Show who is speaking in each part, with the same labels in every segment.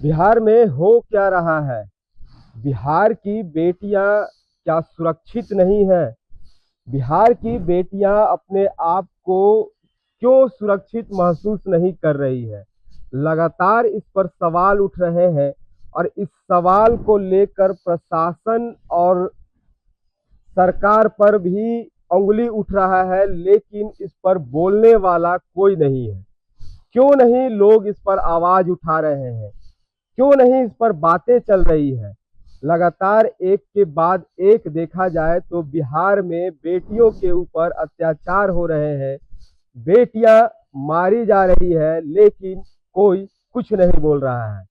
Speaker 1: बिहार में हो क्या रहा है? बिहार की बेटियां क्या सुरक्षित नहीं है? बिहार की बेटियां अपने आप को क्यों सुरक्षित महसूस नहीं कर रही है? लगातार इस पर सवाल उठ रहे हैं और इस सवाल को लेकर प्रशासन और सरकार पर भी उंगली उठ रहा है, लेकिन इस पर बोलने वाला कोई नहीं है। क्यों नहीं लोग इस पर आवाज उठा रहे हैं? क्यों नहीं इस पर बातें चल रही है? लगातार एक के बाद एक देखा जाए तो बिहार में बेटियों के ऊपर अत्याचार हो रहे हैं, बेटियां मारी जा रही है, लेकिन कोई कुछ नहीं बोल रहा है।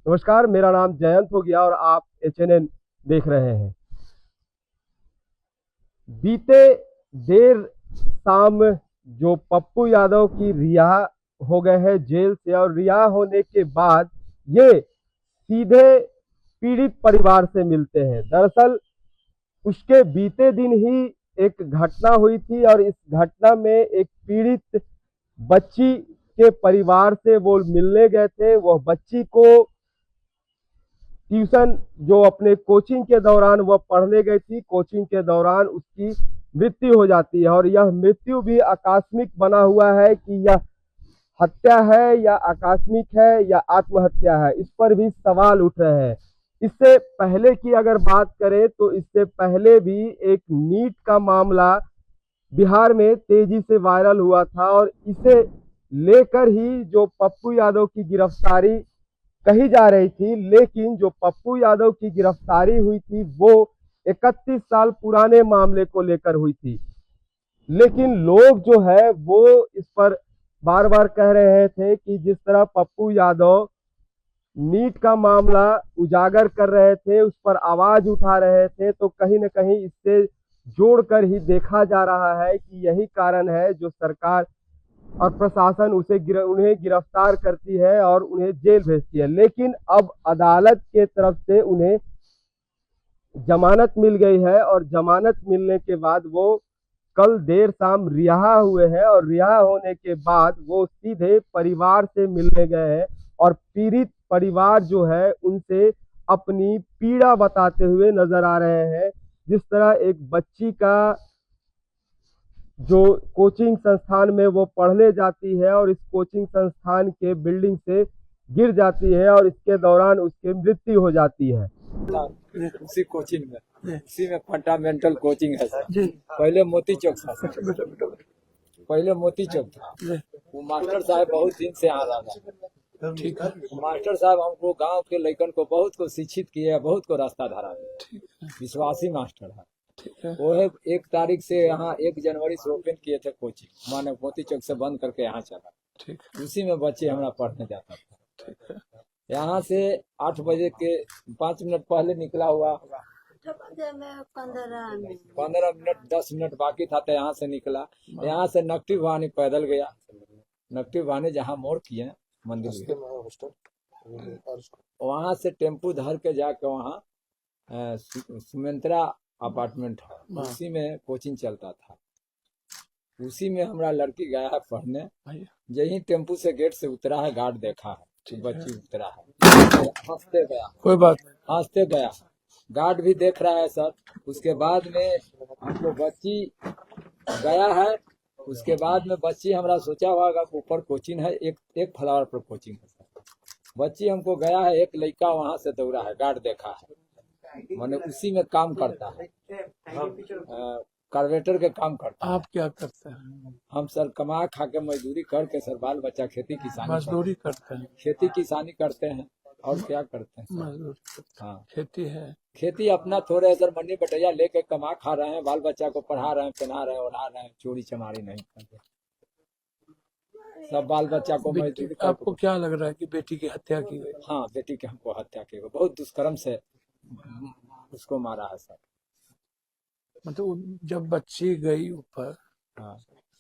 Speaker 1: नमस्कार, मेरा नाम जयंत हो गया और आप HNN देख रहे हैं। बीते देर शाम जो पप्पू यादव की रिहा हो गए हैं जेल से, और रिहा होने के बाद ये सीधे पीड़ित परिवार से मिलते हैं। दरअसल उसके बीते दिन ही एक घटना हुई थी और इस घटना में एक पीड़ित बच्ची के परिवार से वो मिलने गए थे। वह बच्ची को ट्यूशन जो अपने कोचिंग के दौरान वह पढ़ने गई थी, कोचिंग के दौरान उसकी मृत्यु हो जाती है और यह मृत्यु भी आकस्मिक बना हुआ है कि यह हत्या है या आकस्मिक है या आत्महत्या है, इस पर भी सवाल उठ रहे हैं। इससे पहले की अगर बात करें तो इससे पहले भी एक नीट का मामला बिहार में तेजी से वायरल हुआ था और इसे लेकर ही जो पप्पू यादव की गिरफ्तारी कही जा रही थी, लेकिन जो पप्पू यादव की गिरफ्तारी हुई थी वो 31 साल पुराने मामले को लेकर हुई थी। लेकिन लोग जो है वो इस पर बार बार कह रहे थे कि जिस तरह पप्पू यादव नीट का मामला उजागर कर रहे थे, उस पर आवाज उठा रहे थे, तो कहीं ना कहीं इससे जोड़कर ही देखा जा रहा है कि यही कारण है जो सरकार और प्रशासन उन्हें गिरफ्तार करती है और उन्हें जेल भेजती है। लेकिन अब अदालत के तरफ से उन्हें जमानत मिल गई है और जमानत मिलने के बाद वो कल देर शाम रिहा हुए हैं और रिहा होने के बाद वो सीधे परिवार से मिलने गए हैं और पीड़ित परिवार जो है उनसे अपनी पीड़ा बताते हुए नजर आ रहे हैं। जिस तरह एक बच्ची का जो कोचिंग संस्थान में वो पढ़ने जाती है और इस कोचिंग संस्थान के बिल्डिंग से गिर जाती है और इसके दौरान उसकी मृत्यु हो जाती है।
Speaker 2: उसी कोचिंग में, उसी में फंडामेंटल कोचिंग है सर। पहले मोती चौक था सर, पहले मोती चौक था। वो मास्टर साहब बहुत दिन से आ रहा था। ठीक है, मास्टर साहब हमको गांव के लड़कन को बहुत को शिक्षित किए, बहुत को रास्ता धरा है। विश्वासी मास्टर है। वो है 1 तारीख से यहाँ 1 जनवरी से ओपन किए थे कोचिंग, माने मोती चौक से बंद करके यहाँ चला। उसी में बच्चे हमारा पढ़ने जाता था। यहाँ से 8 बजे के 5 मिनट पहले निकला हुआ, 15 मिनट 10 मिनट बाकी था तो यहाँ से निकला। यहाँ से नकटी भवानी पैदल गया, नकटी भवानी जहाँ मोड़ किए मंदिर, वहाँ से टेम्पू धर के जाके वहाँ सुमित्रा अपार्टमेंट है, उसी में कोचिंग चलता था। उसी में हमारा लड़की गया है पढ़ने। यही टेम्पू से गेट से उतरा है, गार्ड देखा है, बच्ची उतरा है, हंसते गया, कोई बात हंसते गया, गार्ड भी देख रहा है सर। उसके बाद में हमको बच्ची गया है, उसके बाद में बच्ची हमारा सोचा होगा ऊपर कोचिंग है, एक फ्लावर पर कोचिंग है सर। बच्ची हमको गया है, एक लड़का वहां से दौड़ा है, गार्ड देखा है, मैंने उसी में काम करता है, कार्बेटर के काम करता है।
Speaker 3: आप क्या करते हैं?
Speaker 2: हम सर कमा खा के मजदूरी करके सर बाल बच्चा खेती किसानी
Speaker 3: मजदूरी करते हैं,
Speaker 2: खेती किसानी करते हैं और क्या करते हैं सर?
Speaker 3: मजदूरी करते हैं।
Speaker 2: हाँ,
Speaker 3: खेती है,
Speaker 2: खेती अपना थोड़े है सर, मंडी बटैया लेके कमा खा रहे हैं, बाल बच्चा को पढ़ा रहे हैं, पहना रहे हैं, उड़ा रहे हैं, चोरी चमारी नहीं करते, सब बाल बच्चा को मजदूरी।
Speaker 3: आपको क्या लग रहा है कि बेटी की हत्या की गई?
Speaker 2: हाँ, बेटी के हमको हत्या की गई, बहुत दुष्कर्म से उसको मारा है सर।
Speaker 3: मतलब जब बच्ची गई ऊपर,
Speaker 2: हाँ,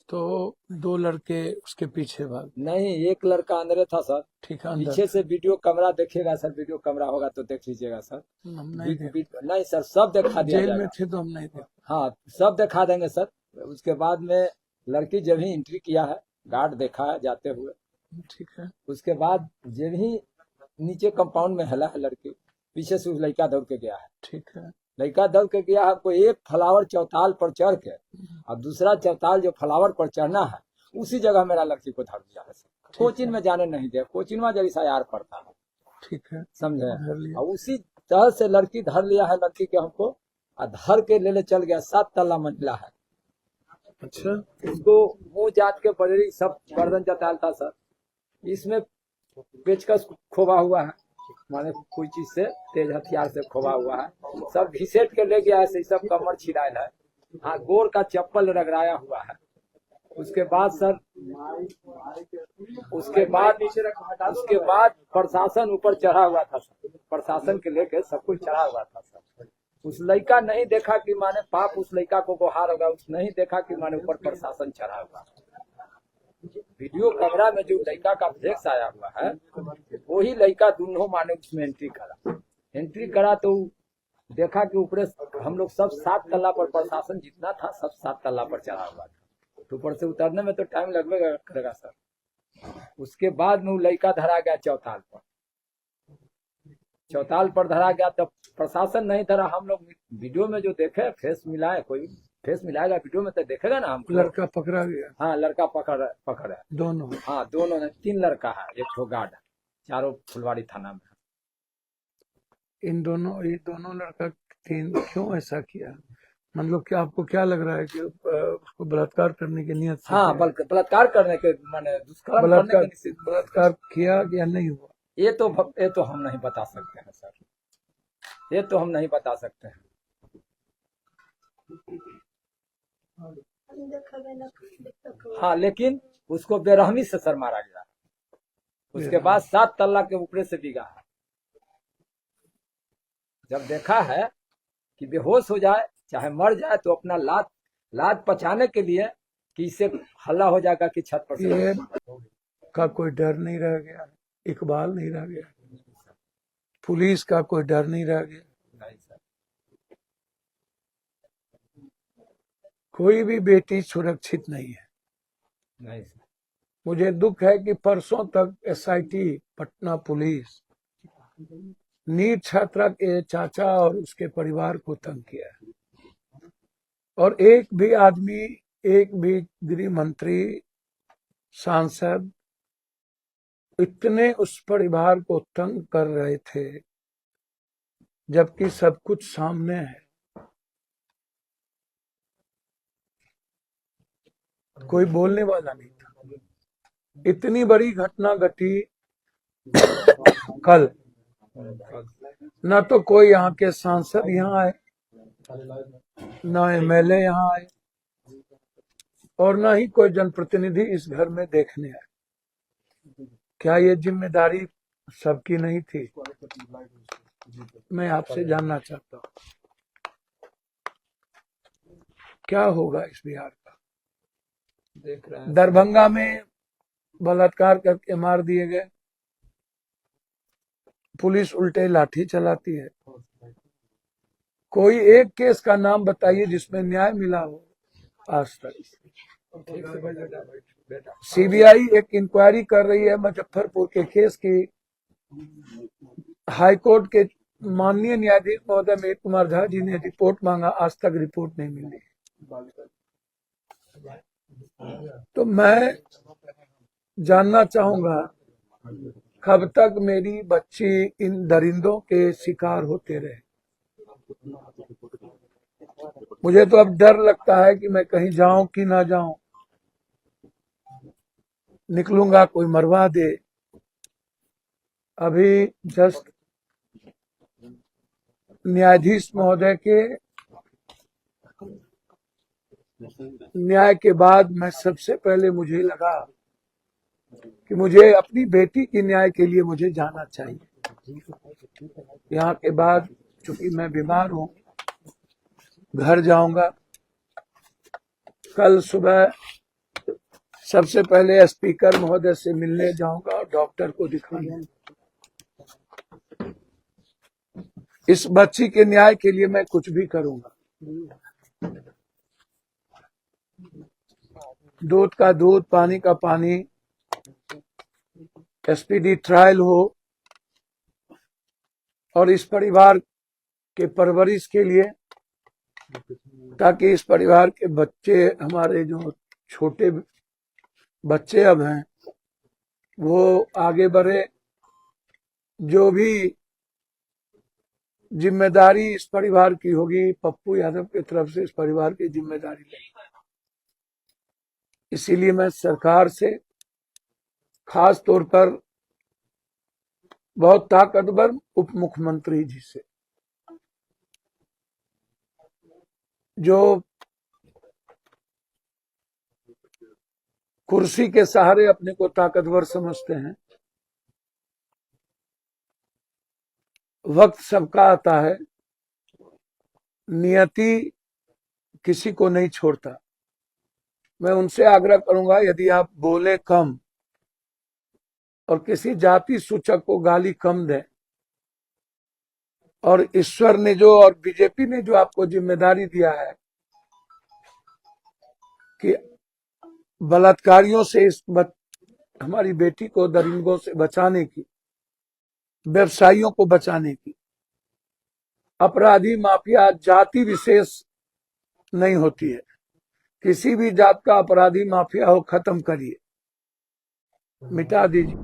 Speaker 3: तो 2 लड़के उसके पीछे भाग?
Speaker 2: नहीं, एक लड़का अंदर था सर।
Speaker 3: ठीक है,
Speaker 2: पीछे से वीडियो कैमरा देखेगा सर, वीडियो कैमरा होगा तो देख लीजिएगा सर।
Speaker 3: हम नहीं
Speaker 2: नहीं सर, सब दिखा दिया
Speaker 3: जेल में
Speaker 2: जाएगा।
Speaker 3: थे तो हम नहीं थे।
Speaker 2: हाँ, सब दिखा देंगे सर। उसके बाद में लड़की जब ही एंट्री किया है, गार्ड देखा है जाते हुए।
Speaker 3: ठीक है,
Speaker 2: उसके बाद जब ही नीचे कंपाउंड में हला है लड़की, पीछे से उस लड़का दौड़ के गया है।
Speaker 3: ठीक है।
Speaker 2: लड़का दौड़ के गया है, कोई एक फ्लावर चौताल पर चढ़ के और दूसरा चौताल जो फ्लावर पर चढ़ना है उसी जगह मेरा लड़की को धर दिया है। कोचिंग में जाने नहीं दिया, कोचिंग में जैसा यार पड़ता है,
Speaker 3: ठीक है।
Speaker 2: समझे।
Speaker 3: धर लिया।
Speaker 2: और उसी तरह से लड़की धर लिया है, लड़की के हमको और धर के ले चल गया। 7 तल्ला मंजिला है।
Speaker 3: अच्छा।
Speaker 2: उसको मुंह जात के बजरी सब गर्दन चताल था सर, इसमें पेचकस खोवा हुआ है, माने कोई चीज से तेज हथियार से खोवा हुआ है, सब घिसेट के ले गया है, सब कमर छिड़ायल है। हाँ, गोर का चप्पल रगड़ाया हुआ है। उसके बाद सर, उसके बाद प्रशासन ऊपर चढ़ा हुआ था सर, प्रशासन के लेके सब कुछ चढ़ा हुआ था सर। उस लड़का नहीं देखा कि माने पाप उस लड़का को गुहार होगा, उस नहीं देखा कि माने ऊपर प्रशासन चढ़ा हुआ। वीडियो कैमरा में जो लड़का का फ्लेक्स आया हुआ है वही लड़का दोनों माने उसमें एंट्री करा तो देखा कि ऊपर हम लोग सब 7 तल्ला पर, प्रशासन जितना था सब 7 तल्ला पर चढ़ा हुआ था। तो ऊपर से उतरने में तो टाइम लगेगा करेगा सर। उसके बाद में वो लड़का धरा गया चौताल पर, चौताल पर धरा गया। तब प्रशासन नहीं धरा, हम लोग वीडियो में जो देखे फेस मिलाए, कोई फेस मिलाएगा वीडियो में तो देखेगा ना हमको।
Speaker 3: लड़का पकड़ा गया।
Speaker 2: हाँ, लड़का पकड़ है
Speaker 3: दोनों।
Speaker 2: हाँ, दोनों ने 3 लड़का है, 1 ठो गार्ड है, चारों फुलवाड़ी थाना में।
Speaker 3: ये दोनों लड़का क्यों ऐसा किया? मतलब कि आपको क्या लग रहा है कि उसको बलात्कार करने की नियत से?
Speaker 2: हाँ, बलात्कार करने के माने दुष्कर्म करने के
Speaker 3: बलात्कार किया या नहीं हुआ?
Speaker 2: ये तो हम नहीं बता सकते हैं सर, ये तो हम नहीं बता सकते हैं। हाँ, लेकिन उसको बेरहमी से सर मारा गया। उसके बाद 7 तल्ला के ऊपर से डिगा है। जब देखा है कि बेहोश हो जाए चाहे मर जाए तो अपना लात पचाने के लिए कि इससे हल्ला हो जाएगा कि छत पर से
Speaker 3: का कोई डर नहीं रह गया, इकबाल नहीं रह गया, पुलिस का कोई डर नहीं रह गया।
Speaker 2: नहीं सर,
Speaker 3: कोई भी बेटी सुरक्षित नहीं है।
Speaker 2: नहीं सर।
Speaker 3: मुझे दुख है कि परसों तक एसआईटी पटना पुलिस नीट छात्रा के चाचा और उसके परिवार को तंग किया है, और एक भी गृह मंत्री, सांसद इतने उस परिवार को तंग कर रहे थे जबकि सब कुछ सामने है। कोई बोलने वाला नहीं था। इतनी बड़ी घटना घटी कल, न तो कोई यहाँ के सांसद यहाँ आए, न एमएलए यहाँ आए, और न ही कोई जनप्रतिनिधि इस घर में देखने आए। क्या ये जिम्मेदारी सबकी नहीं थी? मैं आपसे जानना चाहता हूँ क्या होगा इस बिहार का?
Speaker 2: देख रहे हैं
Speaker 3: दरभंगा में बलात्कार करके मार दिए गए, पुलिस उल्टे लाठी चलाती है। कोई एक केस का नाम बताइए जिसमें न्याय मिला हो आज तक। सीबीआई एक इंक्वायरी कर रही है मुजफ्फरपुर के केस की। हाईकोर्ट के माननीय न्यायाधीश महोदय मेघ कुमार झा जी ने रिपोर्ट मांगा, आज तक रिपोर्ट नहीं मिली। तो मैं जानना चाहूंगा कब तक मेरी बच्ची इन दरिंदों के शिकार होते रहे। मुझे तो अब डर लगता है कि मैं कहीं जाऊं कि ना जाऊं, निकलूंगा कोई मरवा दे। अभी जस्ट न्यायाधीश महोदय के न्याय के बाद मैं सबसे पहले मुझे लगा कि मुझे अपनी बेटी की न्याय के लिए मुझे जाना चाहिए। यहाँ के बाद चूंकि मैं बीमार हूँ, घर जाऊंगा। कल सुबह सबसे पहले स्पीकर महोदय से मिलने जाऊंगा और डॉक्टर को दिखाने। इस बच्ची के न्याय के लिए मैं कुछ भी करूंगा। दूध का दूध, पानी का पानी, एसपीडी ट्रायल हो, और इस परिवार के परवरिश के लिए, ताकि इस परिवार के बच्चे, हमारे जो छोटे बच्चे अब हैं, वो आगे बढ़े, जो भी जिम्मेदारी इस परिवार की होगी पप्पू यादव की तरफ से इस परिवार की जिम्मेदारी लेंगे। इसीलिए मैं सरकार से, खास तौर पर बहुत ताकतवर उप मुख्यमंत्री जी से, जो कुर्सी के सहारे अपने को ताकतवर समझते हैं, वक्त सबका आता है, नियति किसी को नहीं छोड़ता। मैं उनसे आग्रह करूंगा, यदि आप बोले कम और किसी जाति सूचक को गाली कम दें, और ईश्वर ने जो और बीजेपी ने जो आपको जिम्मेदारी दिया है कि बलात्कारियों से हमारी बेटी को दरिंदों से बचाने की, व्यवसायियों को बचाने की, अपराधी माफिया जाति विशेष नहीं होती है, किसी भी जात का अपराधी माफिया हो, खत्म करिए, मिटा दीजिए।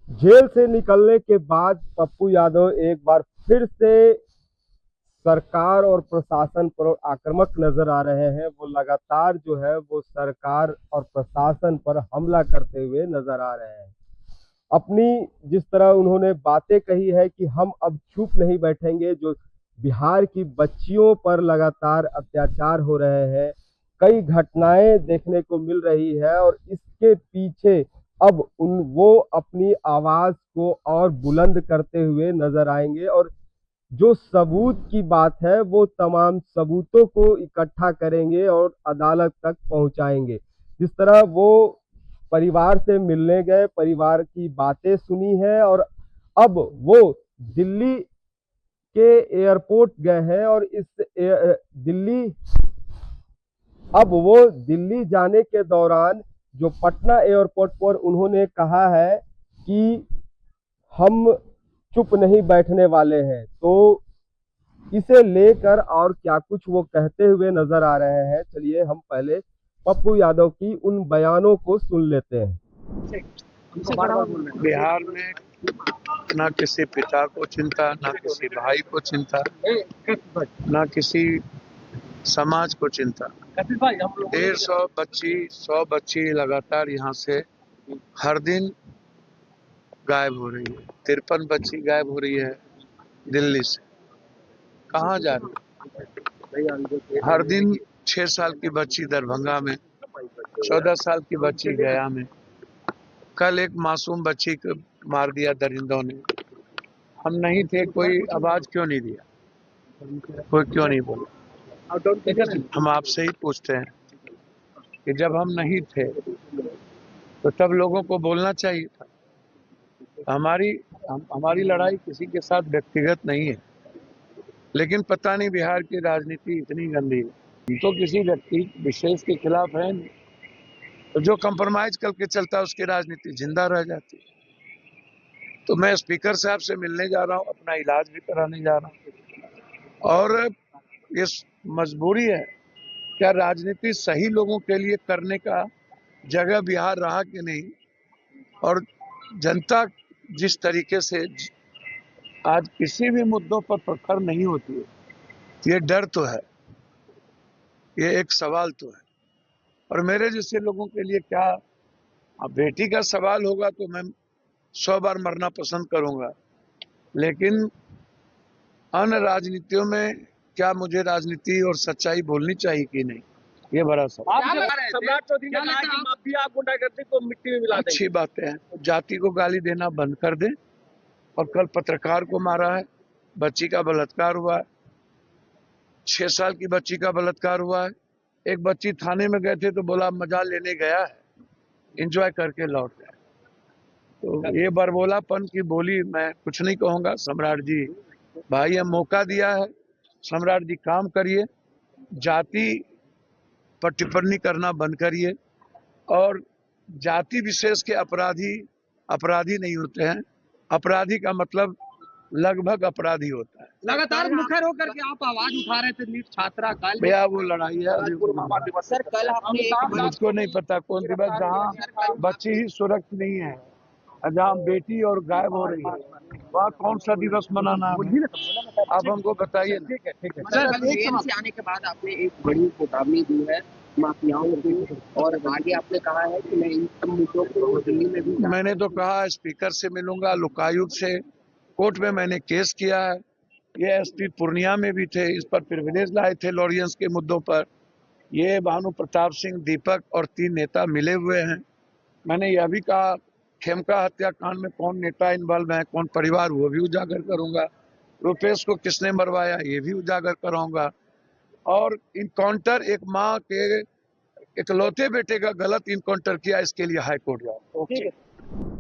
Speaker 1: जेल से निकलने के बाद पप्पू यादव एक बार फिर से सरकार और प्रशासन पर आक्रामक नजर आ रहे हैं। वो लगातार जो है वो सरकार और प्रशासन पर हमला करते हुए नजर आ रहे हैं। अपनी जिस तरह उन्होंने बातें कही है कि हम अब चुप नहीं बैठेंगे, जो बिहार की बच्चियों पर लगातार अत्याचार हो रहे हैं, कई घटनाएं देखने को मिल रही है और इसके पीछे अब वो अपनी आवाज को और बुलंद करते हुए नजर आएंगे और जो सबूत की बात है वो तमाम सबूतों को इकट्ठा करेंगे और अदालत तक पहुंचाएंगे। जिस तरह वो परिवार से मिलने गए, परिवार की बातें सुनी है और अब वो दिल्ली के एयरपोर्ट गए हैं और वो दिल्ली जाने के दौरान जो पटना एयरपोर्ट पर उन्होंने कहा है कि हम चुप नहीं बैठने वाले हैं, तो इसे लेकर और क्या कुछ वो कहते हुए नजर आ रहे हैं, चलिए हम पहले पप्पू यादव की उन बयानों को सुन लेते हैं।
Speaker 3: बिहार में ना किसी पिता को चिंता, ना किसी भाई को चिंता, ना किसी समाज को चिंता। 100 बच्ची लगातार यहाँ से हर दिन गायब हो रही है। 53 बच्ची गायब हो रही है दिल्ली से। कहाँ जा रही है? हर दिन 6 साल की बच्ची दरभंगा में, 14 साल की बच्ची गया में, कल एक मासूम बच्ची को मार दिया दरिंदों ने। हम नहीं थे, कोई आवाज क्यों नहीं दिया, कोई क्यों नहीं बोला? हम आपसे ही पूछते हैं कि जब हम नहीं थे तो तब लोगों को बोलना चाहिए था। हमारी लड़ाई किसी के साथ व्यक्तिगत नहीं है, लेकिन पता नहीं बिहार की राजनीति इतनी गंदी है, तो किसी व्यक्ति विशेष के खिलाफ है नहीं, तो जो कंप्रोमाइज करके चलता है उसकी राजनीति जिंदा रह जाती है। तो मैं स्पीकर साहब से मिलने जा रहा हूँ, अपना इलाज भी कराने जा रहा हूँ, और ये मजबूरी है। क्या राजनीति सही लोगों के लिए करने का जगह बिहार रहा कि नहीं? और जनता जिस तरीके से आज किसी भी मुद्दों पर प्रखर नहीं होती है, ये डर तो है, ये एक सवाल तो है। और मेरे जैसे लोगों के लिए क्या, अब बेटी का सवाल होगा तो मैं 100 बार मरना पसंद करूंगा, लेकिन अन्य राजनीतियों में क्या मुझे राजनीति और सच्चाई बोलनी चाहिए कि नहीं, ये बड़ा सवाल।
Speaker 4: सम्राट चौधरी ने कहा कि माफिया गुंडागर्दी को मिट्टी में मिला देंगे।
Speaker 3: अच्छी बातें हैं, जाति को गाली देना बंद कर दे। और कल पत्रकार को मारा है, बच्ची का बलात्कार हुआ है, 6 साल की बच्ची का बलात्कार हुआ है। एक बच्ची थाने में गए थे तो बोला मजा लेने गया है, एंजॉय करके लौट गया। तो ये बरबोलापन की बोली मैं कुछ नहीं कहूंगा। सम्राट जी भाई, हम मौका दिया है, सम्राट जी काम करिए, जाति पर टिप्पणी करना बंद करिए। और जाति विशेष के अपराधी नहीं होते हैं। अपराधी का मतलब लगभग अपराधी होता है।
Speaker 4: लगातार मुखर होकर के आप आवाज उठा रहे थे नीट छात्रा कल
Speaker 3: भैया वो लड़ाई है अभी
Speaker 4: सर कल आपने
Speaker 3: मुझको नहीं पता कौन दिवस जहाँ बच्ची ही सुरक्षित नहीं है, जहाँ बेटी और गायब हो रही है, वहाँ कौन सा दिवस मनाना है? आप हमको बताइए।
Speaker 4: ठीक है
Speaker 5: सर जेल से आने के बाद आपने एक बड़ी चेतावनी दी है माफियाओं को और आगे आपने कहा है कि मैं इन सब मुद्दों को दिल्ली में भी
Speaker 3: मैंने तो कहा स्पीकर से मिलूंगा, लोकायुक्त से, कोर्ट में मैंने केस किया है। ये एसपी पूर्णिया में भी थे, इस पर प्रिविलेज लाए थे लॉरियंस के मुद्दों पर। ये भानु प्रताप सिंह, दीपक और 3 नेता मिले हुए हैं। मैंने यह भी कहा खेमका हत्याकांड में कौन नेता इन्वॉल्व है, कौन परिवार, वो भी उजागर करूंगा। रुपेश को किसने मरवाया ये भी उजागर कराऊंगा। और इनकाउंटर एक माँ के इकलौते बेटे का गलत इनकाउंटर किया, इसके लिए हाईकोर्ट जाओ।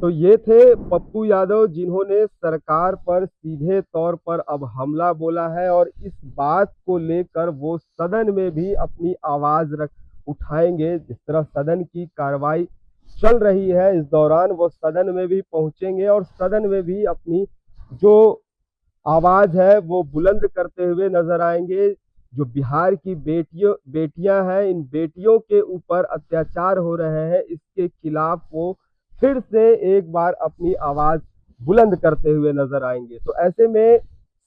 Speaker 1: तो ये थे पप्पू यादव जिन्होंने सरकार पर सीधे तौर पर अब हमला बोला है और इस बात को लेकर वो सदन में भी अपनी आवाज उठाएंगे। जिस तरह सदन की कार्रवाई चल रही है इस दौरान वो सदन में भी पहुंचेंगे और सदन में भी अपनी जो आवाज है वो बुलंद करते हुए नजर आएंगे। जो बिहार की बेटियां हैं, इन बेटियों के ऊपर अत्याचार हो रहे हैं, इसके खिलाफ वो फिर से एक बार अपनी आवाज बुलंद करते हुए नजर आएंगे। तो ऐसे में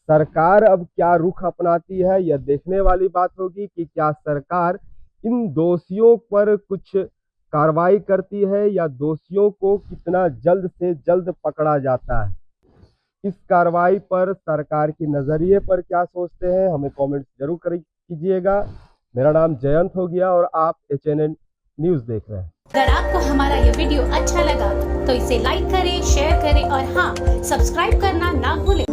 Speaker 1: सरकार अब क्या रुख अपनाती है यह देखने वाली बात होगी कि क्या सरकार इन दोषियों पर कुछ कार्रवाई करती है या दोषियों को कितना जल्द से जल्द पकड़ा जाता है। इस कार्रवाई पर सरकार की नजरिए पर क्या सोचते हैं हमें कमेंट जरूर कीजिएगा। मेरा नाम जयंत हो गया और आप HNN न्यूज देख रहे हैं।
Speaker 6: अगर आपको हमारा ये वीडियो अच्छा लगा तो इसे लाइक करें, शेयर करें और हाँ, सब्सक्राइब करना ना भूलें।